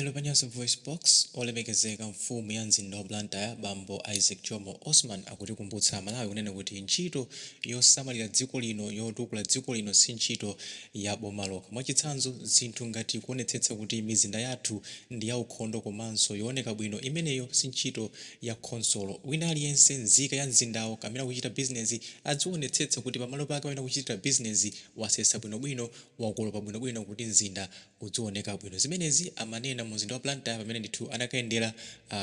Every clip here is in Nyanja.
Lero pa Nyasa VoiceBox olemekezeka mfumu ya mzinda wa Blantyre bambo Isaac Jomo Osman akutikumbutsa Malawi kunena kuti ntchito yosamalira dziko lino yotukula dziko lino si ntchito ya boma lokha. Mwachitsanzo zinthu ngati kuonetsetsa kuti mizinda yathu ndi yaukhondo komanso yooneka bwino, imeneyo si ntchito ya khonsolo. Wina aliyense nzika ya mzindawo kamene kuchita business adzionetsetsa kuti pamalo pake pamene kuchitira business wasesa bwinobwino, wakolopa bwinobwino kuti mzinda udzioneka bwino. Zimenezi amanena mzinda wa Blantyre pamene ndithu anakayendera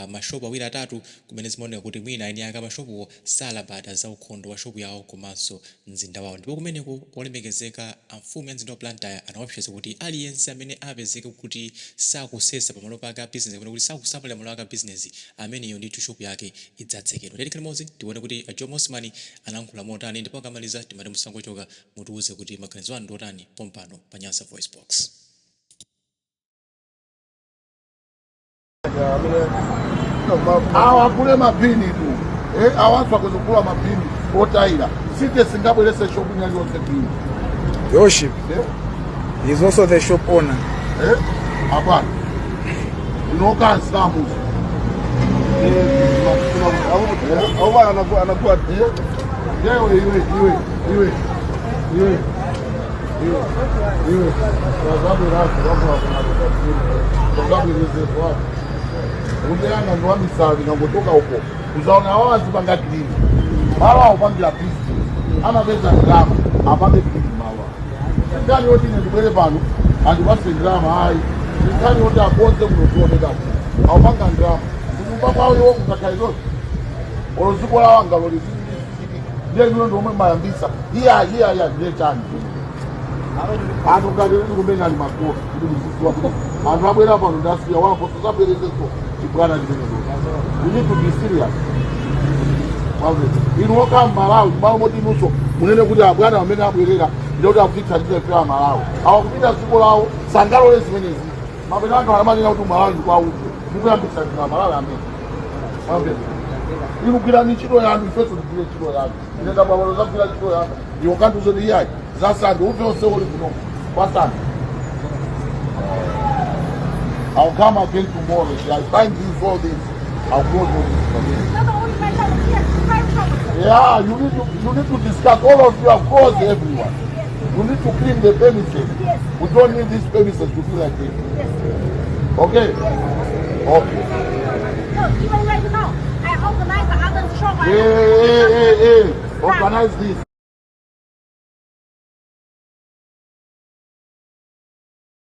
mashopu awiri atatu kumene zimaoneka kuti mwina eni aka mashopuwo salabada za ukhondo wa shopu yawo komanso mzinda wawo. Ndipo kumeneko olemekezeka mfumu ya mzinda wa Blantyre anaopseza kuti aliyense amene apezeka kuti sakusesa pamalo pake a business, kumene kuti sakusamalira malo ake a business, ameneyo ndithu shopu yake idzatsekedwa. Tiyeni limodzi tione kuti Jomo Osman anayankhula motani, ndipo akamaliza timati musangochoka mutiuze kuti maganizo anu ndi otani pompano pa Nyasa VoiceBox. Awa kule mapini tu awantu wakuzukula mapini otaira site singabwelese shopu nyaliyonse pini. Worship he is also the shop owner. Apana unokansilamu anakuwa Undeanga ndo wamisali na ngotoka huko uzaona wazi panga kilini mawa upangira pisi anapeza drama apange kilini mawa ndani yote ndibwele pano andibase drama hai ndani yote akonze mnotuone dapo awapanga drama mpaka wao wako kakaizo oloziko la wanga lolizidi ndiye ndio ndo mayambisa iya ndiye tani anu kale ngomenya ni makoro ndi msisi wa anu abwera pano ndasiya wapo tuzabelezeso ibwana ndibeleko. We need to be serious. Inoka Malawi moti nuso munene kuti abwana amene abwerera ndikuti akufika ndife a Malawi awakupita dziko lawo sangalo lezimenezi mapena anthu amanena kuti Malawi ndi kwawo mukuyambisa ndi Malawi amene inugwira ni ntchito yanu ifeso tigwire ntchito yanu inenda bwalo zakugwira ntchito yanu iwo kanthu zoti iyayi zasande uve onse uli kuno kwasande. I'll come again tomorrow. I'll find you all this. I'll go to this. Yeah, you need to discuss. All of you, of course, everyone. You need to clean the premises. Yes. We don't need these premises to be like this. Yes. Okay? Okay. No, even right now, I organize the other shop. Hey. Organize this.